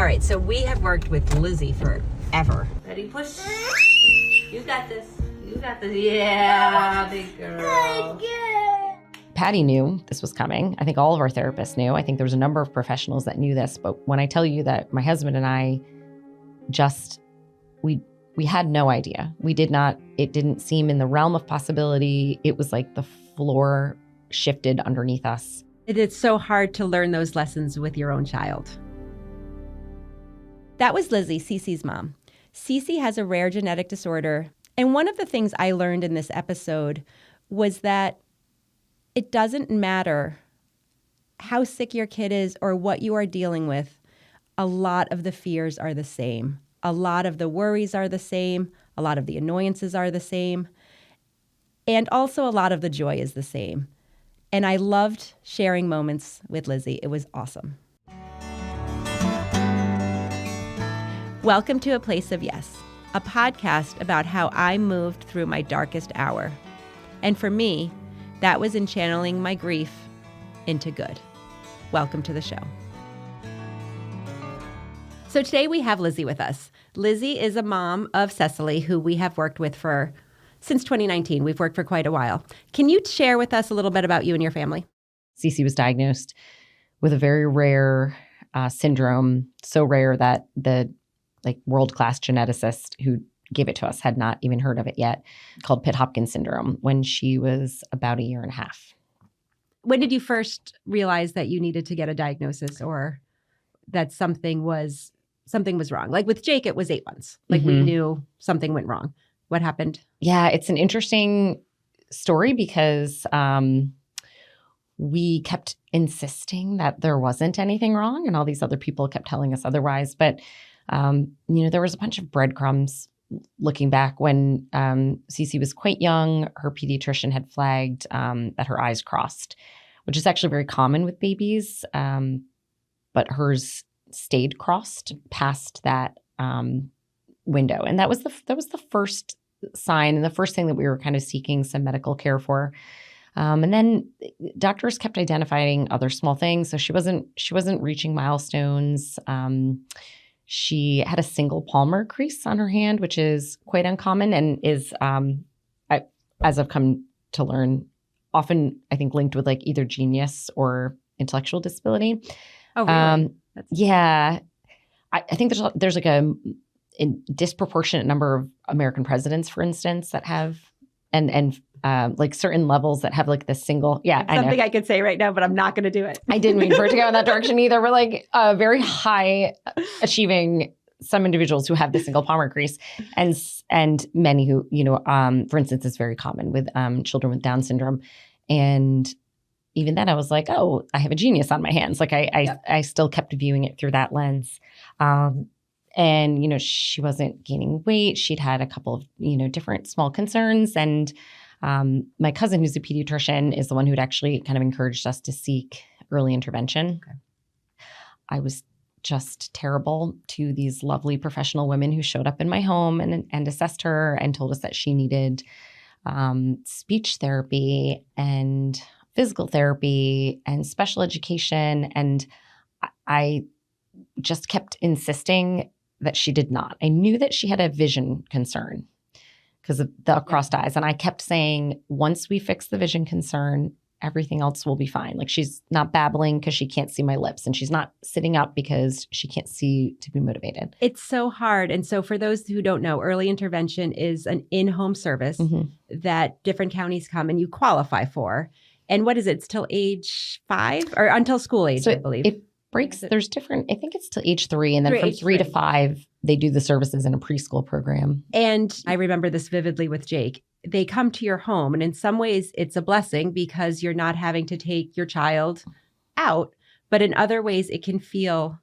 right, so we have worked with Lizzy forever. Ready, push? You got this. You got this. Yeah, big girl. Patty knew this was coming. I think all of our therapists knew. I think there was a number of professionals that knew this. But when I tell you that my husband and I we had no idea. We did not, it didn't seem in the realm of possibility. It was like the floor shifted underneath us. It's so hard to learn those lessons with your own child. That was Lizzy, Cece's mom. Cece has a rare genetic disorder. And one of the things I learned in this episode was that it doesn't matter how sick your kid is or what you are dealing with. A lot of the fears are the same. A lot of the worries are the same. A lot of the annoyances are the same. And also a lot of the joy is the same. And I loved sharing moments with Lizzy. It was awesome. Welcome to A Place of Yes, a podcast about how I moved through my darkest hour. And for me, that was in channeling my grief into good. Welcome to the show. So today we have Lizzy with us. Lizzy is a mom of Cecily, who we have worked with since 2019. We've worked for quite a while. Can you share with us a little bit about you and your family? Cece was diagnosed with a very rare syndrome, so rare that the world-class geneticist who gave it to us had not even heard of it yet, called Pitt-Hopkins syndrome, when she was about a year and a half. When did you first realize that you needed to get a diagnosis or that something was wrong? Like with Jake, it was 8 months. We knew something went wrong. What happened? Yeah, it's an interesting story because we kept insisting that there wasn't anything wrong, and all these other people kept telling us otherwise. But there was a bunch of breadcrumbs looking back when Cece was quite young. Her pediatrician had flagged that her eyes crossed, which is actually very common with babies, but hers stayed crossed past that window. And that was the first sign and the first thing that we were kind of seeking some medical care for. And then doctors kept identifying other small things. So she wasn't reaching milestones. She had a single palmar crease on her hand, which is quite uncommon and is, as I've come to learn, often I think linked with either genius or intellectual disability. Oh, really? Yeah. I think there's a disproportionate number of American presidents, for instance, that have and certain levels that have the single. Yeah, it's something I could say right now, but I'm not going to do it. I didn't mean for it to go in that direction either. We're very high achieving some individuals who have the single palmar crease, and many who for instance, is very common with children with Down syndrome. And even then, I was like, oh, I have a genius on my hands. I still kept viewing it through that lens. And, she wasn't gaining weight. She'd had a couple of, different small concerns. And my cousin, who's a pediatrician, is the one who'd actually kind of encouraged us to seek early intervention. Okay. I was just terrible to these lovely professional women who showed up in my home and assessed her and told us that she needed speech therapy and physical therapy and special education. And I just kept insisting that she did not. I knew that she had a vision concern because of the crossed eyes. And I kept saying, once we fix the vision concern, everything else will be fine. She's not babbling because she can't see my lips, and she's not sitting up because she can't see to be motivated. It's so hard. And so for those who don't know, early intervention is an in-home service that different counties come and you qualify for. And what is it? It's till age 5 or until school age, I believe. It breaks. There's different, I think it's till age 3. And then from 3 to 5, they do the services in a preschool program. And I remember this vividly with Jake. They come to your home. And in some ways, it's a blessing because you're not having to take your child out. But in other ways, it can feel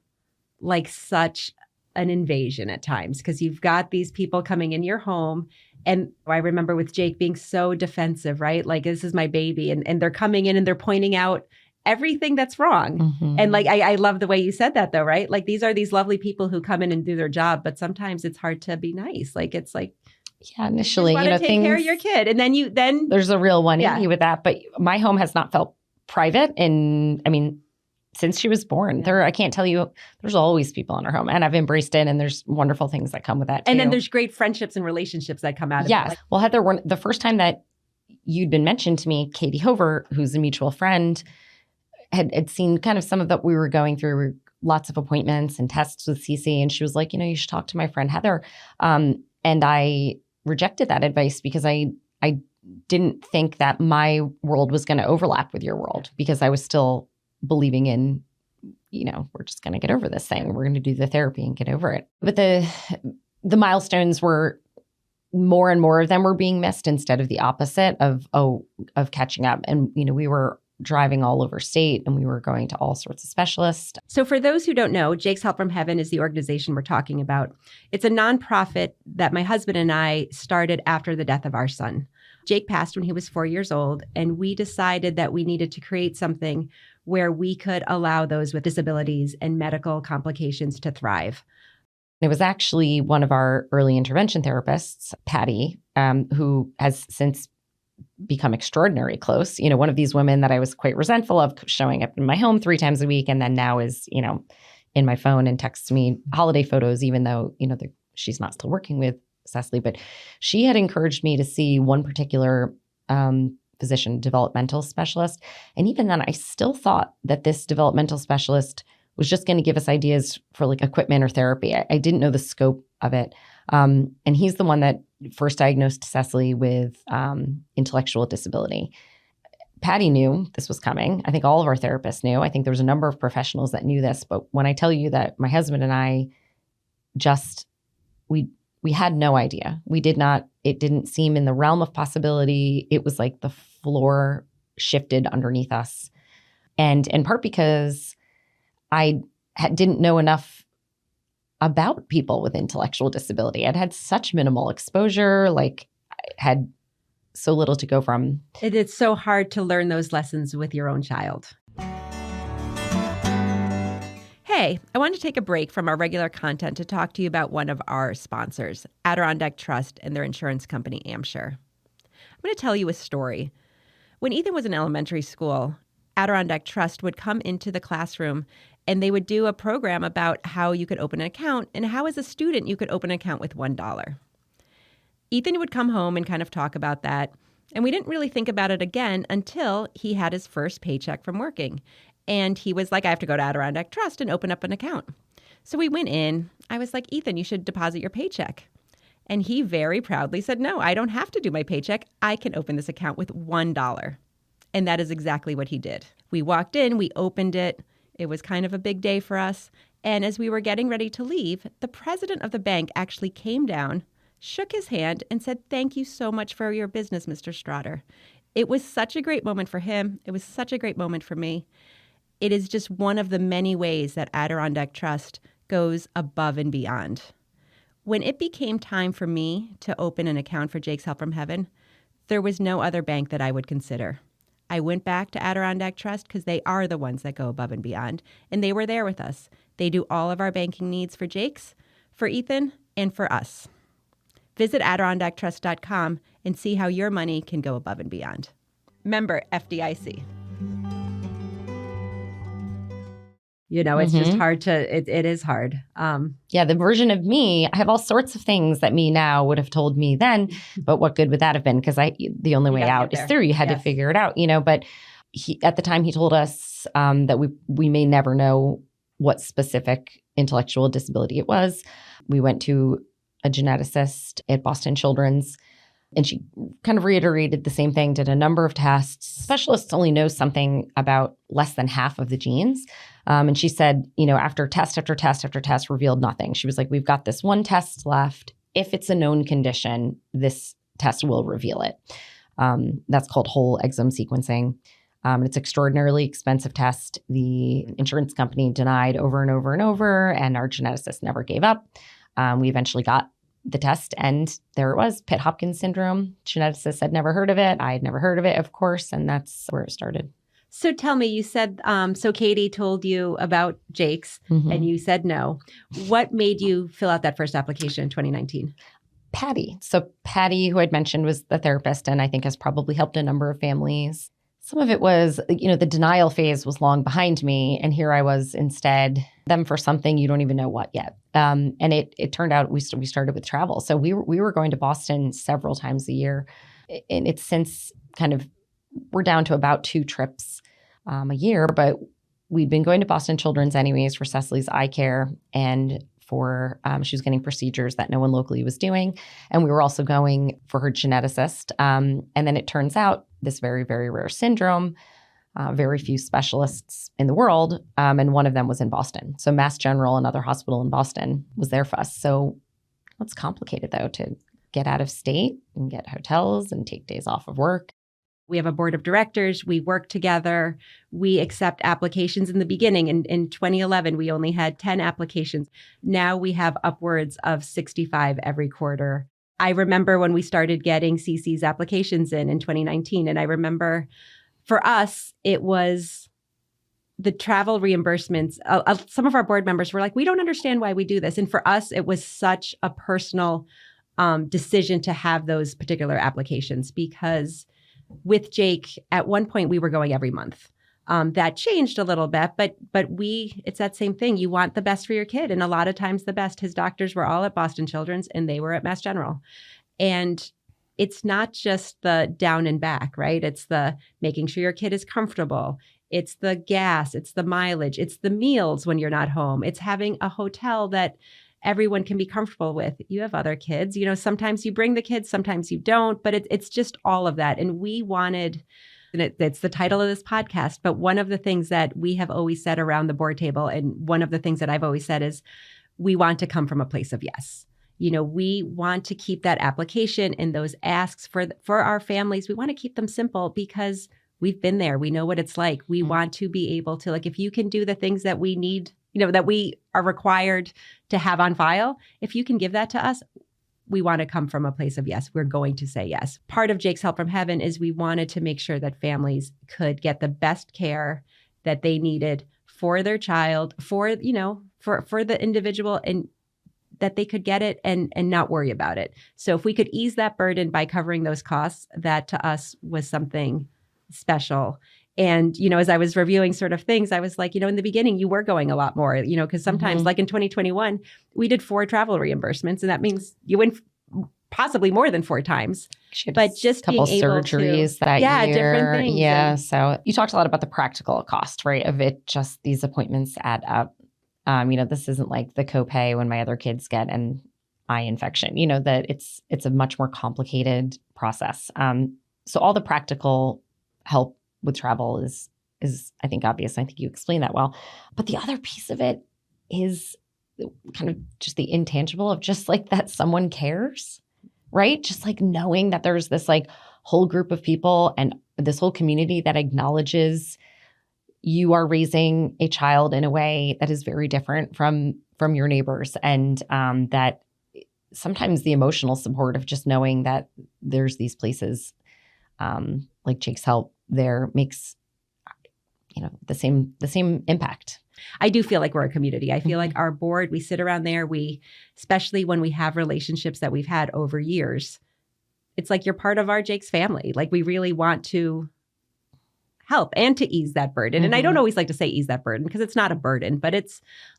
like such an invasion at times because you've got these people coming in your home. And I remember with Jake being so defensive, right? This is my baby. And they're coming in and they're pointing out everything that's wrong. And I love the way you said that though, right? These are these lovely people who come in and do their job, but sometimes it's hard to be nice. Yeah, initially, you take care of your kid. And then there's a real 180 with that. But my home has not felt private. And since she was born. I can't tell you, there's always people in our home, and I've embraced it, and there's wonderful things that come with that too. And then there's great friendships and relationships that come out of it. Yes. Well, Heather, the first time that you'd been mentioned to me, Katie Hover, who's a mutual friend, had seen kind of some of that we were going through, lots of appointments and tests with Cece. And she was like, you should talk to my friend Heather. And I rejected that advice because I didn't think that my world was going to overlap with your world, because I was still believing in, we're just going to get over this thing. We're going to do the therapy and get over it. But the milestones were, more and more of them were being missed instead of the opposite of catching up. And, we were driving all over state, and we were going to all sorts of specialists. So for those who don't know, Jake's Help from Heaven is the organization we're talking about. It's a nonprofit that my husband and I started after the death of our son. Jake passed when he was 4 years old, and we decided that we needed to create something where we could allow those with disabilities and medical complications to thrive. It was actually one of our early intervention therapists, Patty, who has since become extraordinarily close. One of these women that I was quite resentful of showing up in my home 3 times a week, and then now is, in my phone and texts me holiday photos, even though, she's not still working with Cecily. But she had encouraged me to see one particular physician, developmental specialist. And even then, I still thought that this developmental specialist was just going to give us ideas for like equipment or therapy. I didn't know the scope of it. And he's the one that first diagnosed Cecily with intellectual disability. Patty knew this was coming. I think all of our therapists knew. I think there was a number of professionals that knew this. But when I tell you that my husband and I we had no idea. We did not, it didn't seem in the realm of possibility. It was like the floor shifted underneath us. And in part because I didn't know enough about people with intellectual disability. I'd had such minimal exposure, like I had so little to go from. It's so hard to learn those lessons with your own child. Hey, I wanted to take a break from our regular content to talk to you about one of our sponsors, Adirondack Trust and their insurance company, Amsher. I'm going to tell you a story. When Ethan was in elementary school, Adirondack Trust would come into the classroom and they would do a program about how you could open an account and how as a student you could open an account with $1. Ethan would come home and kind of talk about that. And we didn't really think about it again until he had his first paycheck from working. And he was like, I have to go to Adirondack Trust and open up an account. So we went in. I was like, Ethan, you should deposit your paycheck. And he very proudly said, no, I don't have to do my paycheck. I can open this account with $1. And that is exactly what he did. We walked in, we opened it. It was kind of a big day for us. And as we were getting ready to leave, the president of the bank actually came down, shook his hand, and said, thank you so much for your business, Mr. Straughter. It was such a great moment for him. It was such a great moment for me. It is just one of the many ways that Adirondack Trust goes above and beyond. When it became time for me to open an account for Jake's Help from Heaven, there was no other bank that I would consider. I went back to Adirondack Trust because they are the ones that go above and beyond, and they were there with us. They do all of our banking needs for Jake's, for Ethan, and for us. Visit AdirondackTrust.com and see how your money can go above and beyond. Member FDIC. It's just hard to, it is hard. Yeah, the version of me, I have all sorts of things that me now would have told me then, but what good would that have been? Because the only way out is through. You had to figure it out, but at the time he told us that we may never know what specific intellectual disability it was. We went to a geneticist at Boston Children's, and she kind of reiterated the same thing, did a number of tests. Specialists only know something about less than half of the genes. And she said, after test after test after test revealed nothing. She was like, we've got this one test left. If it's a known condition, this test will reveal it. That's called whole exome sequencing. It's an extraordinarily expensive test. The insurance company denied over and over and over, and our geneticist never gave up. We eventually got the test, and there it was, Pitt-Hopkins syndrome. Geneticists had never heard of it. I had never heard of it, of course, and that's where it started. So tell me, you said, so Katie told you about Jake's and you said no. What made you fill out that first application in 2019? Patty. So Patty, who I'd mentioned, was the therapist and I think has probably helped a number of families, Some of it was, the denial phase was long behind me. And here I was instead, them for something you don't even know what yet. And it turned out we started with travel. So we were going to Boston several times a year. And it's since kind of, we're down to about 2 trips a year. But we'd been going to Boston Children's anyways for Cecily's eye care and for she was getting procedures that no one locally was doing. And we were also going for her geneticist. And then it turns out this very, very rare syndrome, very few specialists in the world. And one of them was in Boston. So Mass General, another hospital in Boston, was there for us. So it's complicated, though, to get out of state and get hotels and take days off of work. We have a board of directors. We work together. We accept applications in the beginning. In 2011, we only had 10 applications. Now we have upwards of 65 every quarter. I remember when we started getting CC's applications in 2019. And I remember for us, it was the travel reimbursements. Some of our board members were like, we don't understand why we do this. And for us, it was such a personal decision to have those particular applications because with Jake, at one point we were going every month. That changed a little bit, but it's that same thing. You want the best for your kid. And a lot of times the best. His doctors were all at Boston Children's and they were at Mass General. And it's not just the down and back, right? It's the making sure your kid is comfortable. It's the gas, it's the mileage, it's the meals when you're not home. It's having a hotel that everyone can be comfortable with. You have other kids, sometimes you bring the kids, sometimes you don't, but it's just all of that. And we wanted, and it's the title of this podcast, but one of the things that we have always said around the board table, and one of the things that I've always said is we want to come from a place of yes. We want to keep that application and those asks for our families. We want to keep them simple because we've been there. We know what it's like. We want to be able to, if you can do the things that we need, that we are required to have on file, if you can give that to us, we want to come from a place of yes. We're going to say yes. Part of Jake's Help from Heaven is we wanted to make sure that families could get the best care that they needed for their child, for the individual, and that they could get it and not worry about it. So if we could ease that burden by covering those costs, that to us was something special. And, as I was reviewing sort of things, I was like, in the beginning, you were going a lot more, because sometimes like in 2021, we did 4 travel reimbursements. And that means you went possibly more than 4 times. But just a couple being able surgeries that year. Different things. Yeah. So you talked a lot about the practical cost, right? Of it, just these appointments add up. This isn't like the copay when my other kids get an eye infection, that it's a much more complicated process. So all the practical help with travel is I think obvious. I think you explained that well. But the other piece of it is kind of just the intangible of just like that someone cares, right? Just like knowing that there's this like whole group of people and this whole community that acknowledges you are raising a child in a way that is very different from your neighbors. And that sometimes the emotional support of just knowing that there's these places like Jake's Help there makes, the same impact. I do feel like we're a community. I feel like our board, we sit around there, especially when we have relationships that we've had over years, it's like you're part of our Jake's family. Like we really want to help and to ease that burden. And I don't always like to say ease that burden because it's not a burden, but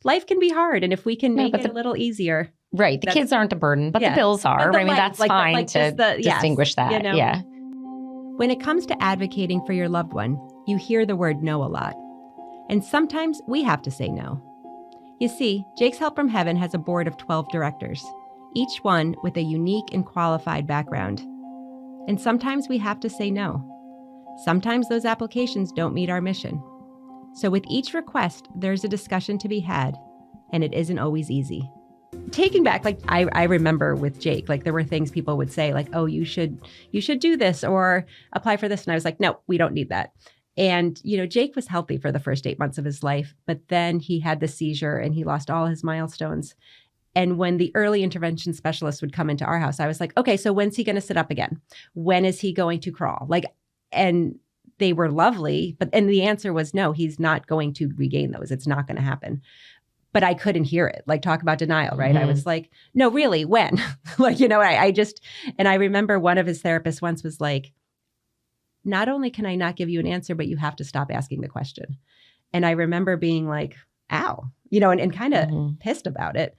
life can be hard. And if we can make it a little easier. Right. The kids aren't a burden, but the bills are. That's fine to distinguish that. Yeah. When it comes to advocating for your loved one, you hear the word no a lot. And sometimes we have to say no. You see, Jake's Help from Heaven has a board of 12 directors, each one with a unique and qualified background. And sometimes we have to say no. Sometimes those applications don't meet our mission. So with each request, there's a discussion to be had, and it isn't always easy. Taking back, I remember with Jake, there were things people would say oh, you should do this or apply for this. And I was like, no, we don't need that. And, Jake was healthy for the first 8 months of his life, but then he had the seizure and he lost all his milestones. And when the early intervention specialist would come into our house, I was like, okay, so when's he going to sit up again? When is he going to crawl? And they were lovely, and the answer was no, he's not going to regain those. It's not going to happen. But I couldn't hear it. Talk about denial, right? I was like, no, really, when? I just, and I remember one of his therapists once was like, not only can I not give you an answer, but you have to stop asking the question. And I remember being like, ow, and kind of pissed about it.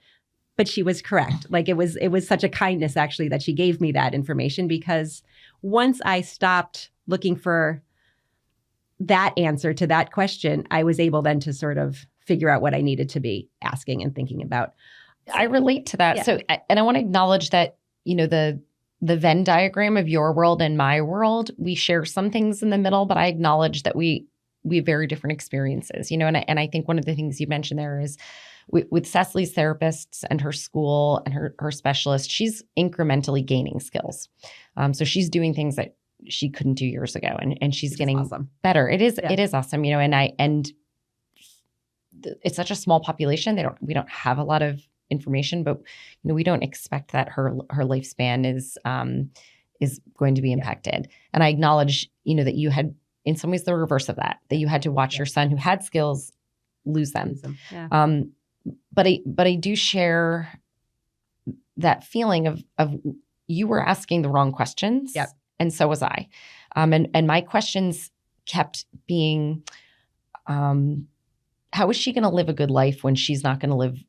But she was correct. Like it was such a kindness actually that she gave me that information, because once I stopped looking for that answer to that question, I was able then to sort of figure out what I needed to be asking and thinking about. I relate to that. Yeah. So, and I want to acknowledge that, the Venn diagram of your world and my world, we share some things in the middle, but I acknowledge that we have very different experiences, and I think one of the things you mentioned there is with Cecily's therapists and her school and her specialist, she's incrementally gaining skills. So she's doing things that she couldn't do years ago, and she's getting awesome. better. It is awesome, and it's such a small population. We don't have a lot of information, but we don't expect that her lifespan is going to be impacted. And I acknowledge, that you had in some ways the reverse of that you had to watch your son who had skills lose them. Yeah. But I do share that feeling of you were asking the wrong questions. Yep. And so was I. And my questions kept being, how is she going to live a good life when she's not going to live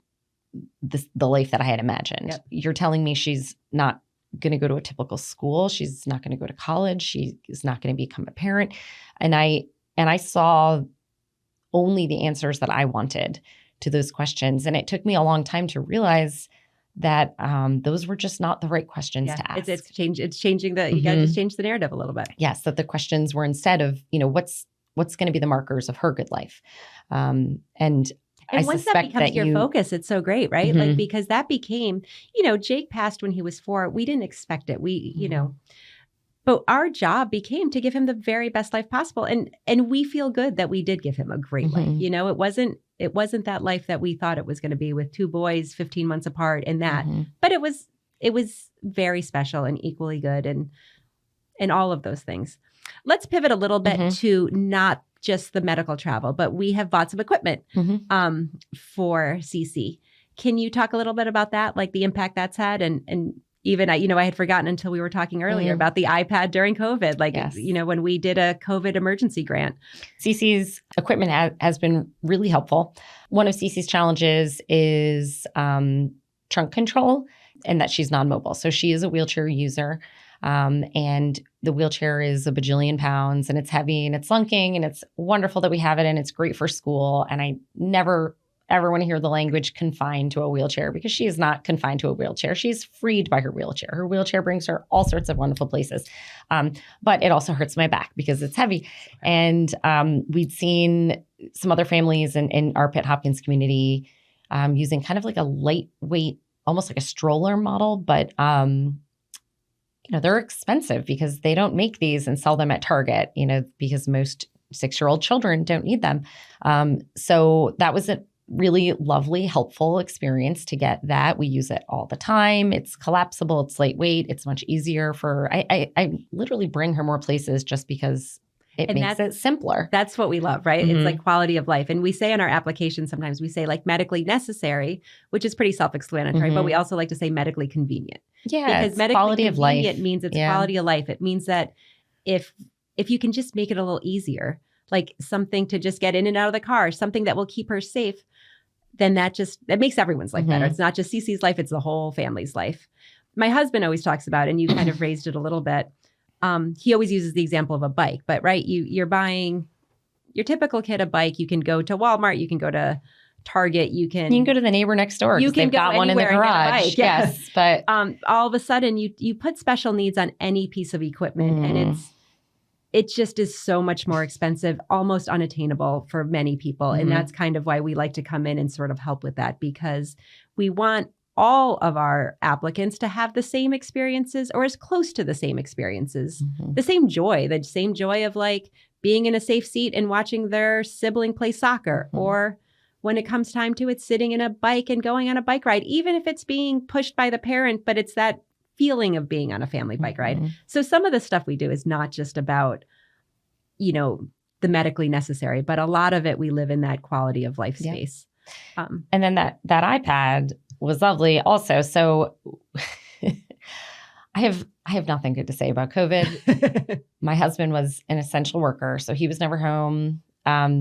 the life that I had imagined? Yep. You're telling me she's not going to go to a typical school. She's not going to go to college. She is not going to become a parent. And I saw only the answers that I wanted to those questions. And it took me a long time to realize that those were just not the right questions to ask. It's changing you got to just change the narrative a little bit. Yes, that the questions were instead of, what's going to be the markers of her good life. And I once suspect that becomes your focus, it's so great, right? Mm-hmm. Like, because that became, Jake passed when he was 4. We didn't expect it. But our job became to give him the very best life possible. And we feel good that we did give him a great life. It wasn't that life that we thought it was going to be with 2 boys, 15 months apart and that. But it was very special and equally good and all of those things. Let's pivot a little bit to not just the medical travel, but we have bought some equipment for Cece. Can you talk a little bit about that, like the impact that's had? And even, I had forgotten until we were talking earlier about the iPad during COVID, when we did a COVID emergency grant. Cece's equipment has been really helpful. One of Cece's challenges is trunk control and that she's non-mobile. So she is a wheelchair user. And the wheelchair is a bajillion pounds and it's heavy and it's lunking and it's wonderful that we have it and it's great for school. And I never ever want to hear the language confined to a wheelchair because she is not confined to a wheelchair. She's freed by her wheelchair. Her wheelchair brings her all sorts of wonderful places. But it also hurts my back because it's heavy. And we'd seen some other families in our Pitt Hopkins community using kind of like a lightweight, almost like a stroller model, but they're expensive because they don't make these and sell them at Target, because most 6-year-old children don't need them. So that was a really lovely, helpful experience to get that. We use it all the time. It's collapsible. It's lightweight. It's much easier I literally bring her more places just because it makes it simpler. That's what we love, right? It's like quality of life. And we say in our application, sometimes we say like medically necessary, which is pretty self-explanatory, but we also like to say medically convenient. Yeah. Because medically quality of life. It means it's quality of life. It means that if you can just make it a little easier, like something to just get in and out of the car, something that will keep her safe, then that makes everyone's life better. It's not just Cece's life, it's the whole family's life. My husband always talks about, and you kind of raised it a little bit, he always uses the example of a bike, but right, you're buying your typical kid a bike. You can go to Walmart, you can go to Target, you can go to the neighbor next door. You can they've got one in the garage. Yes, but all of a sudden you put special needs on any piece of equipment, and it just is so much more expensive, almost unattainable for many people. And that's kind of why we like to come in and sort of help with that, because we want all of our applicants to have the same experiences or as close to the same experiences, the same joy of like being in a safe seat and watching their sibling play soccer, or when it comes time to it, sitting in a bike and going on a bike ride, even if it's being pushed by the parent, but it's that feeling of being on a family bike ride. So some of the stuff we do is not just about, the medically necessary, but a lot of it, we live in that quality of life space. And then that iPad was lovely also. So I I have nothing good to say about COVID. My husband was an essential worker, so he was never home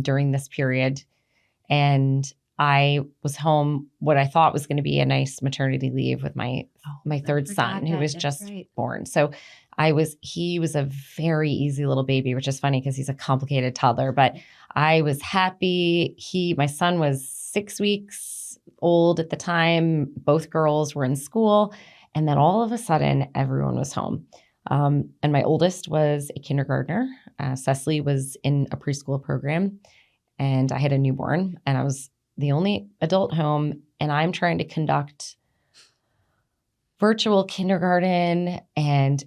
during this period. And I was home what I thought was going to be a nice maternity leave with my third son, who was just born. So he was a very easy little baby, which is funny because he's a complicated toddler, but I was happy. My son was 6 weeks old at the time. Both girls were in school. And then all of a sudden, everyone was home. And my oldest was a kindergartner. Cecily was in a preschool program. And I had a newborn. And I was the only adult home. And I'm trying to conduct virtual kindergarten. And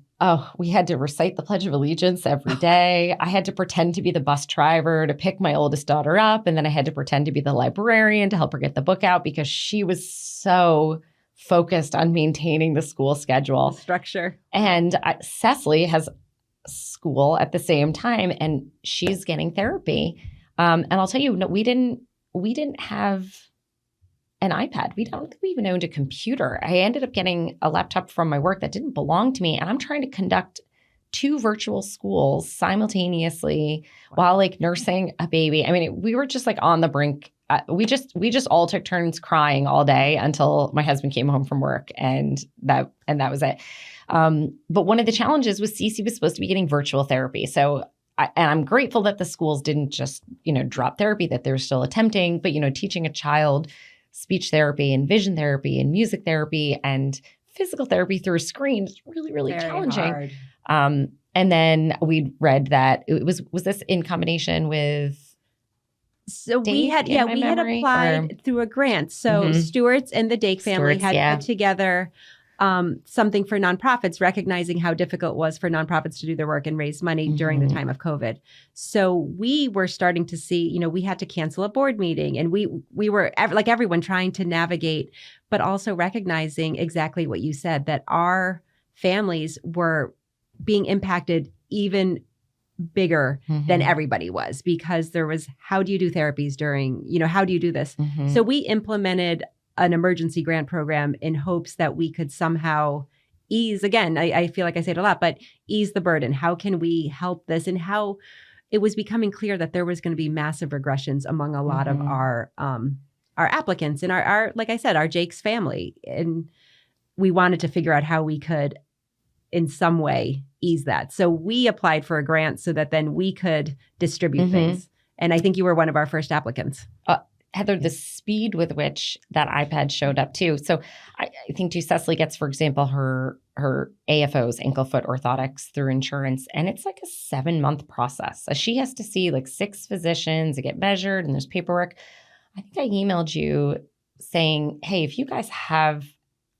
we had to recite the Pledge of Allegiance every day. I had to pretend to be the bus driver to pick my oldest daughter up. And then I had to pretend to be the librarian to help her get the book out because she was so focused on maintaining the school schedule. The structure. And Cecily has school at the same time, and she's getting therapy. And I'll tell you, no, we didn't have an iPad. We don't think we even owned a computer. I ended up getting a laptop from my work that didn't belong to me, and I'm trying to conduct 2 virtual schools simultaneously while like nursing a baby. I mean, we were just like on the brink. We just all took turns crying all day until my husband came home from work, and that was it. But one of the challenges was Cece was supposed to be getting virtual therapy. So I'm grateful that the schools didn't just, drop therapy, that they're still attempting, but, teaching a child speech therapy and vision therapy and music therapy and physical therapy through a screen is really, really very challenging. hard. And then we read that it was this in combination with So we had applied through a grant. So Stewart's and the Dake family had put together something for nonprofits, recognizing how difficult it was for nonprofits to do their work and raise money during the time of COVID. So we were starting to see, we had to cancel a board meeting, and we were like everyone trying to navigate, but also recognizing exactly what you said, that our families were being impacted even bigger than everybody was, because there was, how do you do therapies during, how do you do this? So we implemented an emergency grant program in hopes that we could somehow ease, again, I feel like I say it a lot, but ease the burden. How can we help this? And how it was becoming clear that there was going to be massive regressions among a lot of our applicants and our, like I said, our Jake's family. And we wanted to figure out how we could in some way ease that. So we applied for a grant so that then we could distribute things. And I think you were one of our first applicants. Heather, the speed with which that iPad showed up too. So I think too, Cecily gets, for example, her AFOs, ankle foot orthotics, through insurance. And it's like a 7-month process. So she has to see like 6 physicians to get measured, and there's paperwork. I think I emailed you saying, hey, if you guys have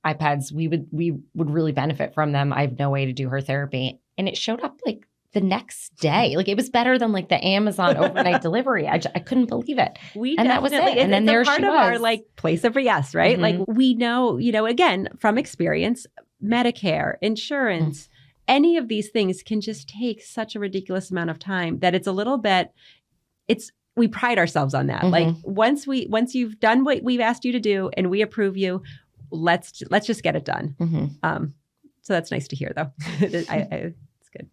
iPads, we would really benefit from them. I have no way to do her therapy. And it showed up like the next day. Like, it was better than like the Amazon overnight delivery. I couldn't believe it. That was it. And then there she was. Part of our like place of yes, right? Like, we know, again, from experience, Medicare, insurance, any of these things can just take such a ridiculous amount of time that it's a little bit, we pride ourselves on that. Like, once you've done what we've asked you to do and we approve you, let's just get it done. So that's nice to hear, though. It's good.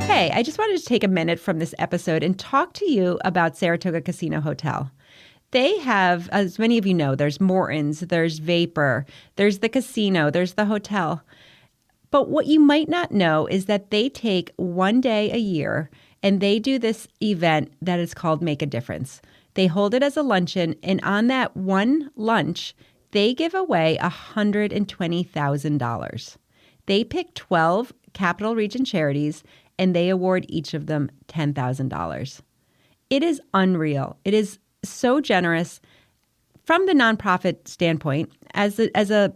Hey, I just wanted to take a minute from this episode and talk to you about Saratoga Casino Hotel. They have, as many of you know, there's Morton's, there's Vapor, there's the casino, there's the hotel. But what you might not know is that they take one day a year and they do this event that is called Make a Difference. They hold it as a luncheon, and on that one lunch, they give away $120,000. They pick 12 Capital Region charities, and they award each of them $10,000. It is unreal. It is so generous. From the nonprofit standpoint, as a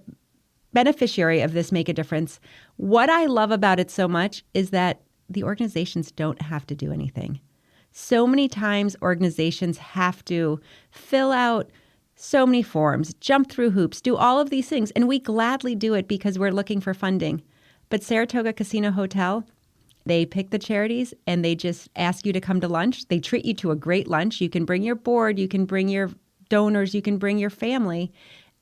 beneficiary of this Make a Difference, what I love about it so much is that the organizations don't have to do anything. So many times organizations have to fill out so many forms, jump through hoops, do all of these things, and we gladly do it because we're looking for funding. But Saratoga Casino Hotel, they pick the charities and they just ask you to come to lunch. They treat you to a great lunch. You can bring your board, you can bring your donors, you can bring your family.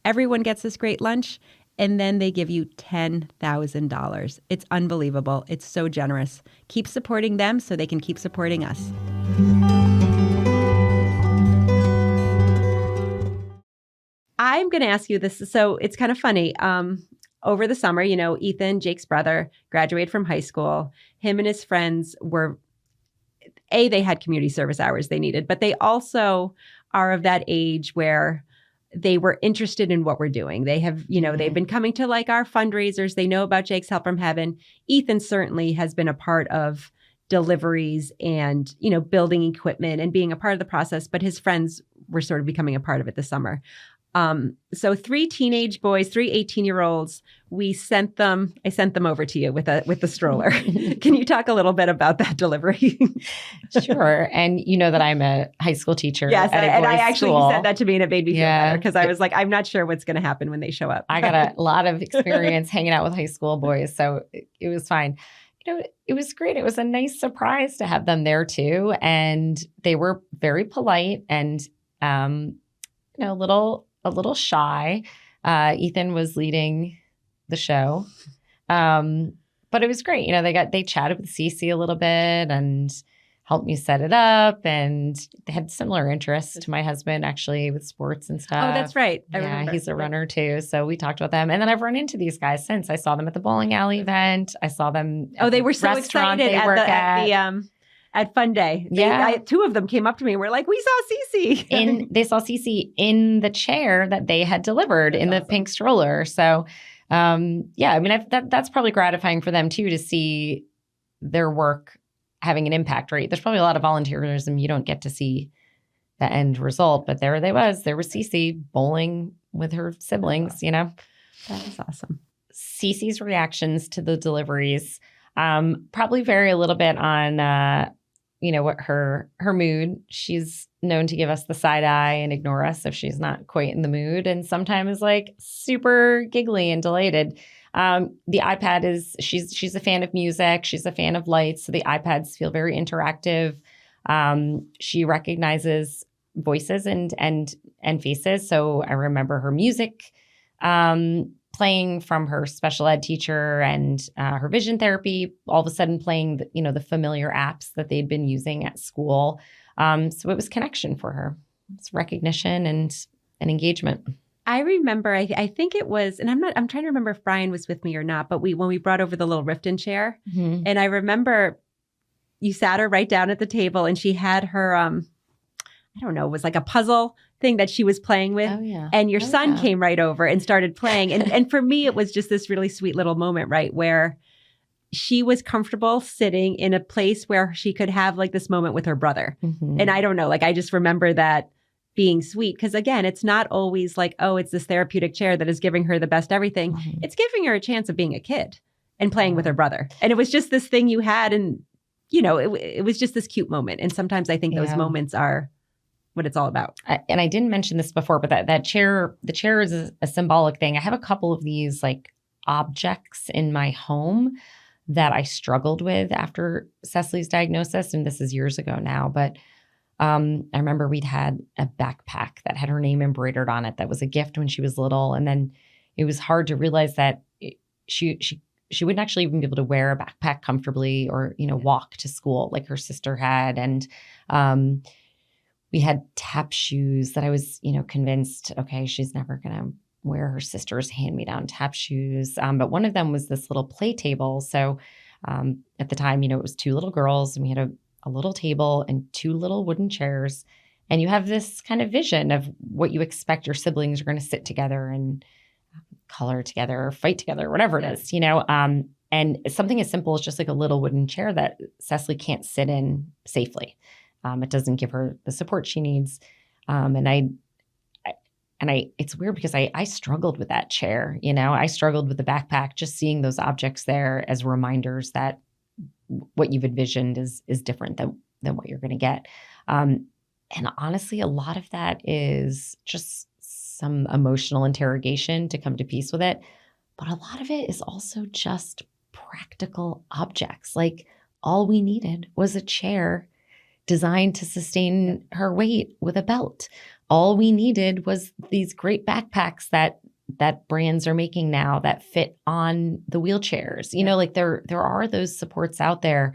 Everyone gets this great lunch, and then they give you $10,000. It's unbelievable. It's so generous. Keep supporting them so they can keep supporting us. I'm going to ask you this. So it's kind of funny. Over the summer, Ethan, Jake's brother, graduated from high school. Him and his friends were, they had community service hours they needed, but they also are of that age where they were interested in what we're doing. They have, they've been coming to like our fundraisers. They know about Jake's Help from Heaven. Ethan certainly has been a part of deliveries and, building equipment and being a part of the process, but his friends were sort of becoming a part of it this summer. So 3 teenage boys, 3 18-year-olds, I sent them over to you with the stroller. Can you talk a little bit about that delivery? Sure. And you know that I'm a high school teacher. Yes. At a And I boys' actually school. said that to me and it made me feel better because I was like, I'm not sure what's going to happen when they show up. I got a lot of experience hanging out with high school boys. So it was fine. It was great. It was a nice surprise to have them there too. And they were very polite and, a little shy. Ethan was leading the show. But it was great. They chatted with Cece a little bit and helped me set it up. And they had similar interests to my husband, actually, with sports and stuff. Oh, that's right. I yeah, remember. He's a runner too. So we talked about them. And then I've run into these guys since. I saw them at the bowling alley event. I saw them at they the were so restaurant excited they work at Fun Day. Yeah. 2 of them came up to me and were like, we saw Cece. They saw Cece in the chair that they had delivered in the awesome. pink stroller. So, that's probably gratifying for them too, to see their work having an impact, right? There's probably a lot of volunteerism. You don't get to see the end result, but there was Cece bowling with her siblings, That is awesome. Cece's reactions to the deliveries probably vary a little bit on, what her mood. She's known to give us the side eye and ignore us if she's not quite in the mood, and sometimes like super giggly and delighted. The iPad she's a fan of music. She's a fan of lights. So the iPads feel very interactive. She recognizes voices and faces. So I remember her music playing from her special ed teacher and her vision therapy, all of a sudden playing the familiar apps that they'd been using at school. So it was connection for her. It's recognition and engagement. I remember, I think it was, and I'm trying to remember if Brian was with me or not, but when we brought over the little Riften chair, and I remember you sat her right down at the table and she had her, I don't know, it was like a puzzle thing that she was playing with. Oh, yeah. And your son came right over and started playing. And for me, it was just this really sweet little moment, right? Where she was comfortable sitting in a place where she could have like this moment with her brother. And I don't know, like I just remember that being sweet. Because again, it's not always like, oh, it's this therapeutic chair that is giving her the best everything. It's giving her a chance of being a kid and playing with her brother. And it was just this thing you had. And, it was just this cute moment. And sometimes I think those moments are what it's all about. And I didn't mention this before, but that chair, the chair is a symbolic thing. I have a couple of these like objects in my home that I struggled with after Cecily's diagnosis. And this is years ago now, but I remember we'd had a backpack that had her name embroidered on it. That was a gift when she was little. And then it was hard to realize that she wouldn't actually even be able to wear a backpack comfortably or, walk to school like her sister had. And we had tap shoes that I was, convinced, okay, she's never going to wear her sister's hand-me-down tap shoes. But one of them was this little play table. So at the time, it was 2 little girls and we had a little table and 2 little wooden chairs. And you have this kind of vision of what you expect your siblings are going to sit together and color together or fight together, whatever it is, and something as simple as just like a little wooden chair that Cecily can't sit in safely. It doesn't give her the support she needs. It's weird because I struggled with that chair, I struggled with the backpack, just seeing those objects there as reminders that what you've envisioned is different than what you're going to get. And honestly, a lot of that is just some emotional interrogation to come to peace with it. But a lot of it is also just practical objects. Like all we needed was a chair designed to sustain her weight with a belt. All we needed was these great backpacks that that brands are making now that fit on the wheelchairs. You know, like there are those supports out there.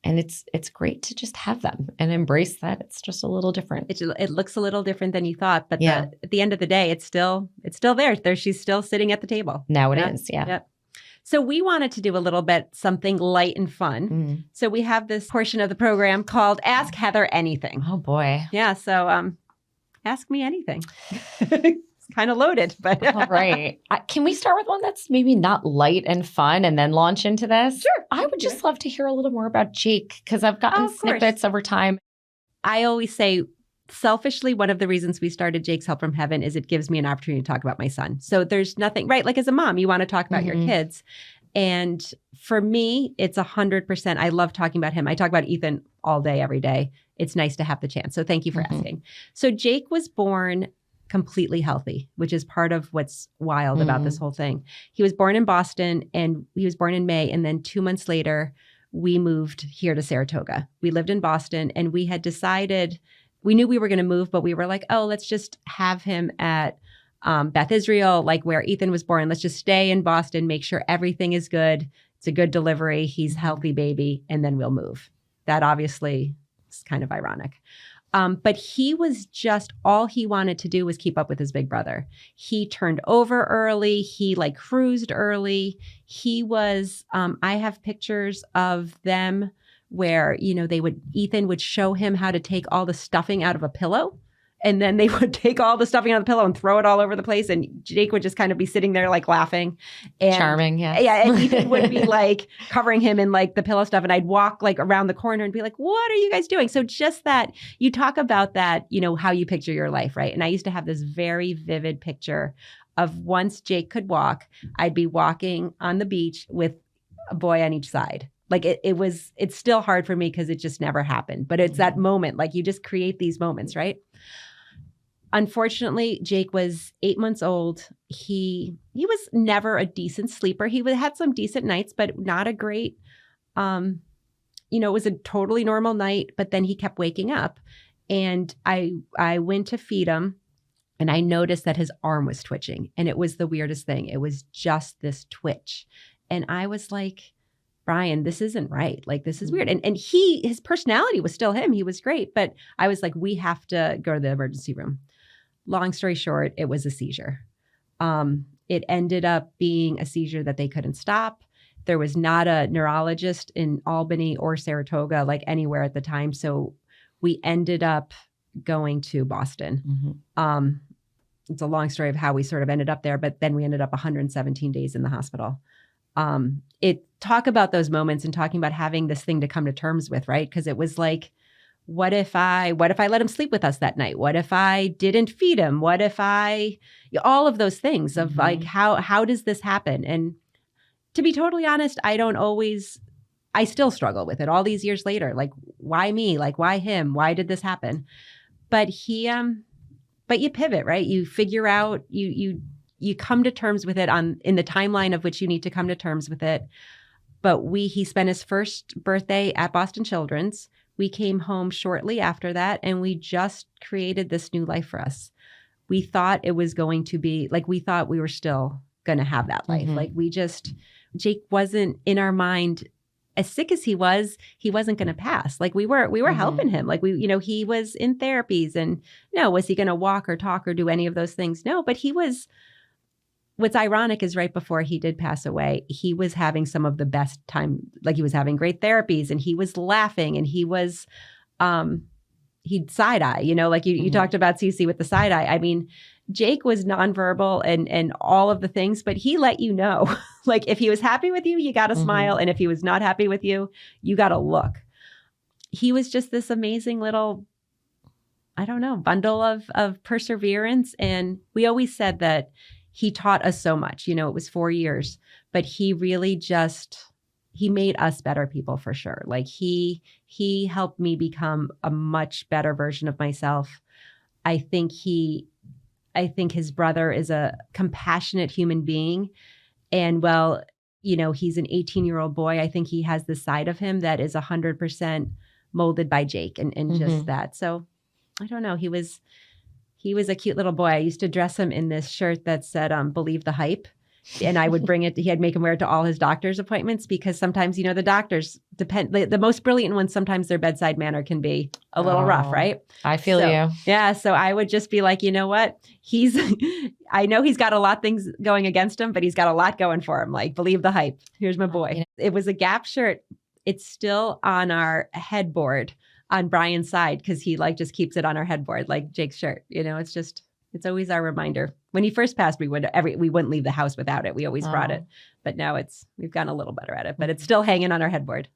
And it's great to just have them and embrace that it's just a little different. It looks a little different than you thought, but Yeah. at the end of the day, it's still there. She's still sitting at the table. Now it is, yeah. Yep. So we wanted to do a little bit something light and fun. Mm-hmm. So we have this portion of the program called Ask Heather Anything. Oh boy. Yeah. So ask me anything. It's kind of loaded, but all right. Can we start with one that's maybe not light and fun and then launch into this? Sure. I would just love to hear a little more about Jake because I've gotten snippets over time. I always say, selfishly, one of the reasons we started Jake's Help from Heaven is it gives me an opportunity to talk about my son. So there's nothing, right? Like as a mom, you want to talk about your kids. And for me, it's 100%. I love talking about him. I talk about Ethan all day, every day. It's nice to have the chance. So thank you for asking. So Jake was born completely healthy, which is part of what's wild about this whole thing. He was born in Boston and he was born in May. And then 2 months later, we moved here to Saratoga. We lived in Boston and we had decided, we knew we were going to move, but we were like, oh, let's just have him at Beth Israel, like where Ethan was born. Let's just stay in Boston, make sure everything is good. It's a good delivery. He's a healthy baby. And then we'll move. That obviously is kind of ironic. But he was just, all he wanted to do was keep up with his big brother. He turned over early. He like cruised early. He was, I have pictures of them where, you know, Ethan would show him how to take all the stuffing out of a pillow. And then they would take all the stuffing out of the pillow and throw it all over the place. And Jake would just kind of be sitting there like laughing. And, charming, yeah. Yeah, and Ethan would be like covering him in like the pillow stuff. And I'd walk like around the corner and be like, what are you guys doing? So just that, you talk about that, you know, how you picture your life, right? And I used to have this very vivid picture of once Jake could walk, I'd be walking on the beach with a boy on each side. Like it's still hard for me because it just never happened. But it's that moment, like you just create these moments, right? Unfortunately, Jake was 8 months old. He was never a decent sleeper. He had some decent nights, but not a great, it was a totally normal night, but then he kept waking up. And I went to feed him and I noticed that his arm was twitching. And it was the weirdest thing. It was just this twitch. And I was like, Brian, this isn't right. Like, this is weird. And his personality was still him. He was great. But I was like, we have to go to the emergency room. Long story short, it was a seizure. It ended up being a seizure that they couldn't stop. There was not a neurologist in Albany or Saratoga, like anywhere at the time. So we ended up going to Boston. It's a long story of how we sort of ended up there, but then we ended up 117 days in the hospital. Talk about those moments and talking about having this thing to come to terms with, right? Because it was like, what if I let him sleep with us that night? What if I didn't feed him? What if all of those things of like, how does this happen? And to be totally honest, I still struggle with it all these years later. Like, why me? Like, why him? Why did this happen? But but you pivot, right? You figure out, you come to terms with it in the timeline of which you need to come to terms with it. But he spent his first birthday at Boston Children's. We came home shortly after that, and we just created this new life for us. We thought it was going to be, like, we thought we were still going to have that life. Like, Jake wasn't in our mind, as sick as he wasn't going to pass. Like, we were helping him. Like, he was in therapies, and no, was he going to walk or talk or do any of those things? No, but what's ironic is right before he did pass away, he was having some of the best time. Like, he was having great therapies and he was laughing and he was, he'd side eye, like you talked about Cecily with the side eye. I mean, Jake was nonverbal and all of the things, but he let you know, like, if he was happy with you, you got to smile. And if he was not happy with you, you got to look. He was just this amazing little, I don't know, bundle of perseverance. And we always said that he taught us so much. It was 4 years, but he really he made us better people for sure. Like, he helped me become a much better version of myself. I think his brother is a compassionate human being. And he's an 18-year-old boy. I think he has the side of him that is 100% molded by Jake and just that. So I don't know. He was He was a cute little boy. I used to dress him in this shirt that said, believe the hype. And I would bring it, he'd make him wear it to all his doctor's appointments because sometimes, the doctors the most brilliant ones, sometimes their bedside manner can be a little rough, right? I feel you. Yeah. So I would just be like, you know what? I know he's got a lot of things going against him, but he's got a lot going for him. Like, believe the hype. Here's my boy. It was a Gap shirt. It's still on our headboard on Brian's side because he just keeps it on our headboard, like Jake's shirt. It's always our reminder. When he first passed, we wouldn't leave the house without it. We always brought it. But now we've gotten a little better at it, but it's still hanging on our headboard.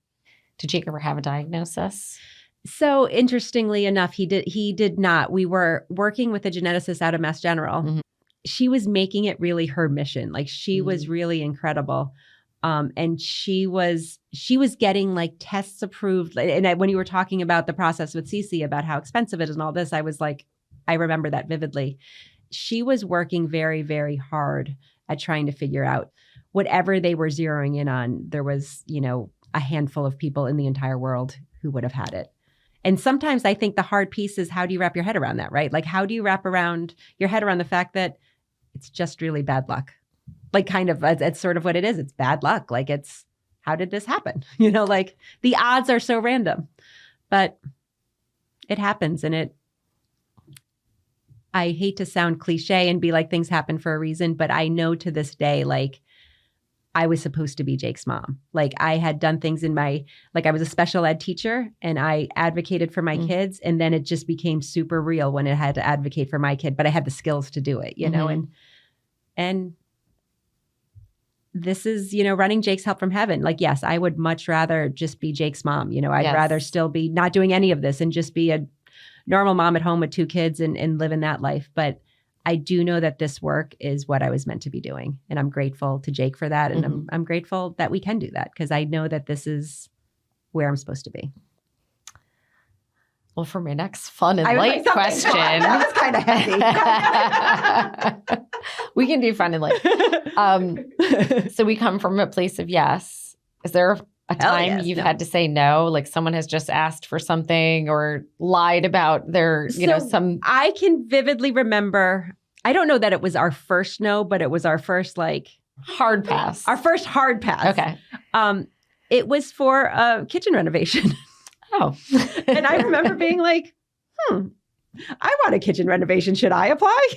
Did Jake ever have a diagnosis? So interestingly enough, he did not. We were working with a geneticist out of Mass General. Mm-hmm. She was making it really her mission. Like she was really incredible. And she was getting tests approved. And when you were talking about the process with Cecily about how expensive it is and all this, I was like, I remember that vividly. She was working very, very hard at trying to figure out whatever they were zeroing in on. There was, a handful of people in the entire world who would have had it. And sometimes I think the hard piece is how do you wrap your head around that, right? Like, how do you wrap your head around the fact that it's just really bad luck? It's sort of what it is. It's bad luck. How did this happen? The odds are so random, but it happens. And I hate to sound cliche and be like, things happen for a reason, but I know to this day, I was supposed to be Jake's mom. I had done things I was a special ed teacher and I advocated for my kids. And then it just became super real when it had to advocate for my kid, but I had the skills to do it, and this is, running Jake's Help from Heaven. Yes, I would much rather just be Jake's mom. I'd rather still be not doing any of this and just be a normal mom at home with 2 kids and living that life. But I do know that this work is what I was meant to be doing. And I'm grateful to Jake for that. And I'm grateful that we can do that because I know that this is where I'm supposed to be. Well, for my next fun and light question. That was kind of heavy. We can do fun and light. So we come from a place of yes. Is there a time you've had to say no? Someone has just asked for something or lied about their, some. I can vividly remember, I don't know that it was our first no, but it was our first hard pass. Our first hard pass. Okay. It was for a kitchen renovation. Oh. And I remember being like, I want a kitchen renovation. Should I apply?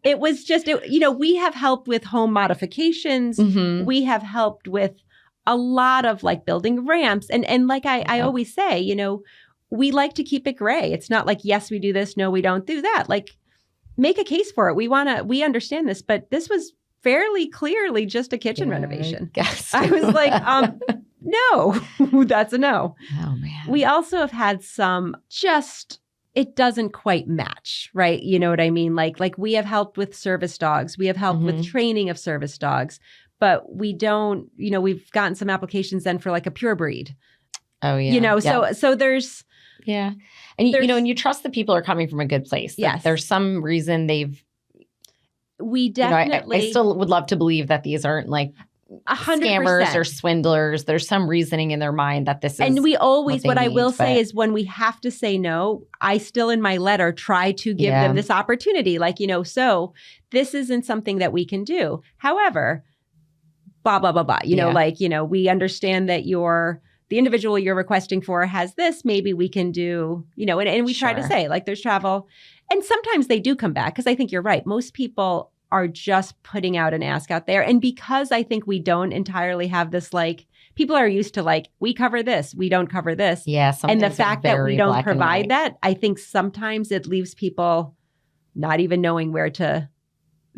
It was just, we have helped with home modifications. Mm-hmm. We have helped with a lot of building ramps. And I always say, we like to keep it gray. It's not yes, we do this. No, we don't do that. Make a case for it. We understand this, but this was fairly clearly just a kitchen renovation. I was like, no, that's a no. Oh man. We also have had some it doesn't quite match, right? You know what I mean? We have helped with service dogs. We have helped with training of service dogs, but we don't, we've gotten some applications then for a pure breed. Oh yeah. So there's. Yeah. And and you trust the people are coming from a good place. Yes. There's some reason we definitely. I still would love to believe that these aren't 100%. Scammers or swindlers. There's some reasoning in their mind that this is. And we always, what I will say is when we have to say no, I still in my letter try to give them this opportunity. So this isn't something that we can do. However, blah, blah, blah, blah. We understand that the individual you're requesting for has this, maybe we can do, and we try to say there's travel. And sometimes they do come back because I think you're right. Most people are just putting out an ask out there. And because I think we don't entirely have this, people are used to we cover this, we don't cover this. Yeah. And the fact that we don't provide that, I think sometimes it leaves people not even knowing where to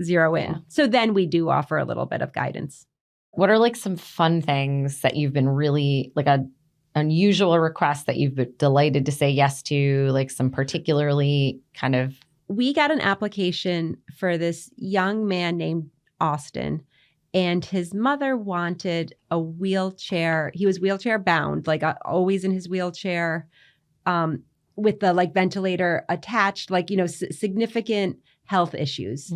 zero in. Yeah. So then we do offer a little bit of guidance. What are some fun things that you've been really a unusual request that you've been delighted to say yes to, some particularly kind of. We got an application for this young man named Austin, and his mother wanted a wheelchair. He was wheelchair bound, always in his wheelchair, with the ventilator attached, significant health issues.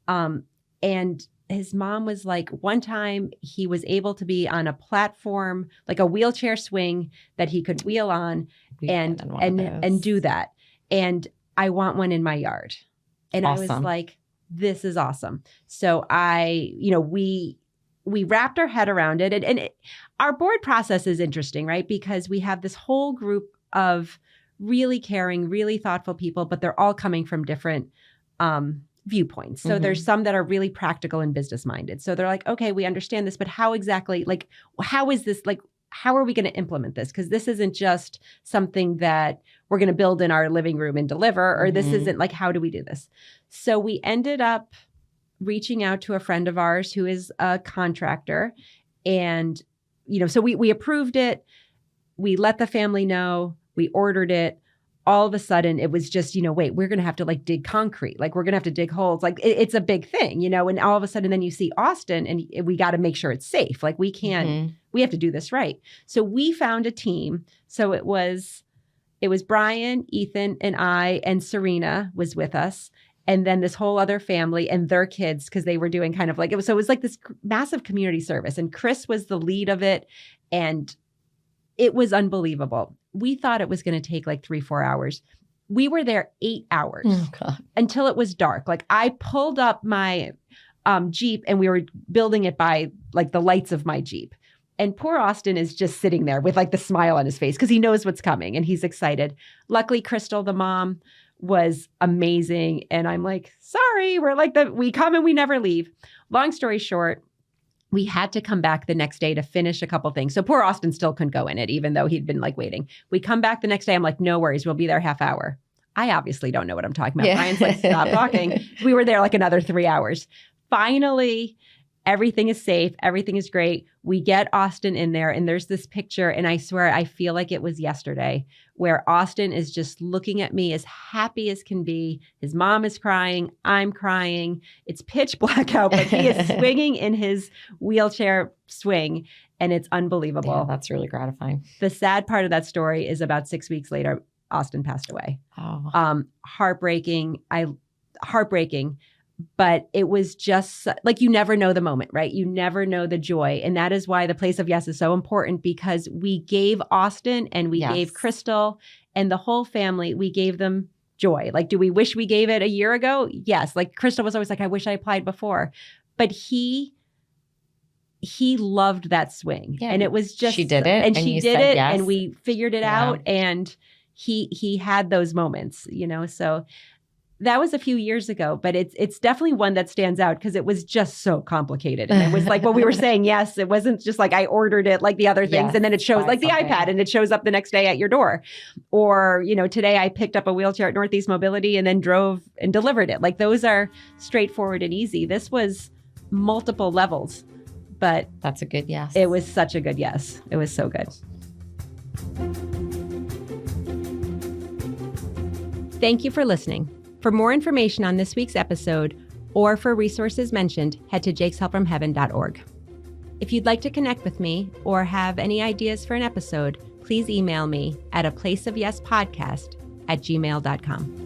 Mm-hmm. And his mom was one time he was able to be on a platform, a wheelchair swing that he could wheel on and do that. And I want one in my yard. And I was Awesome. like, this is awesome. So we wrapped our head around it. And our board process is interesting, right? Because we have this whole group of really caring, really thoughtful people, but they're all coming from different viewpoints. So there's some that are really practical and business minded. So they're like, okay, we understand this, but how exactly, like, how is this, like, how are we going to implement this? Because this isn't just something that we're going to build in our living room and deliver, or this isn't like, how do we do this? So we ended up reaching out to a friend of ours who is a contractor. And, so we approved it. We let the family know. We ordered it. All of a sudden, it was just, wait, we're going to have to like dig concrete. Like we're going to have to dig holes. Like it's a big thing, and all of a sudden then you see Austin and we got to make sure it's safe. Like we can't, we have to do this right. So we found a team. So it was Brian, Ethan, and I, and Serena was with us. And then this whole other family and their kids, because they were doing kind of like, it was like this massive community service. And Chris was the lead of it. And it was unbelievable. We thought it was going to take like 3-4 hours. We were there 8 hours until it was dark. Like I pulled up my Jeep and we were building it by like the lights of my Jeep. And poor Austin is just sitting there with like the smile on his face because he knows what's coming and he's excited. Luckily, Crystal, the mom, was amazing. And I'm like, sorry, we're like we come and we never leave. Long story short, we had to come back the next day to finish a couple things. So poor Austin still couldn't go in it, even though he'd been like waiting. We come back the next day. I'm like, no worries. We'll be there half hour. I obviously don't know what I'm talking about. Yeah. Brian's like, stop talking. We were there like another 3 hours. Finally, everything is safe. Everything is great. We get Austin in there and there's this picture. And I swear, I feel like it was yesterday where Austin is just looking at me as happy as can be. His mom is crying. I'm crying. It's pitch black out, but he is swinging in his wheelchair swing. And it's unbelievable. Yeah, that's really gratifying. The sad part of that story is about 6 weeks later, Austin passed away. Oh. Heartbreaking. Heartbreaking. But it was just like, you never know the moment, right? You never know the joy. And that is why the place of yes is so important, because we gave Austin and we gave Crystal and the whole family, we gave them joy. Like, do we wish we gave it a year ago? Yes. Like Crystal was always like, I wish I applied before. But he loved that swing. Yeah, and it was just, she did it. And she did it. Yes. And we figured it out. And he had those moments, so that was a few years ago, but it's definitely one that stands out because it was just so complicated. And it was like what we were saying, yes, it wasn't just like I ordered it like the other things and then it shows like the iPad and it shows up the next day at your door. Or, today I picked up a wheelchair at Northeast Mobility and then drove and delivered it. Like those are straightforward and easy. This was multiple levels, but that's a good yes. It was such a good yes. It was so good. Thank you for listening. For more information on this week's episode or for resources mentioned, head to jakeshelpfromheaven.org. If you'd like to connect with me or have any ideas for an episode, please email me at aplaceofyespodcast@gmail.com.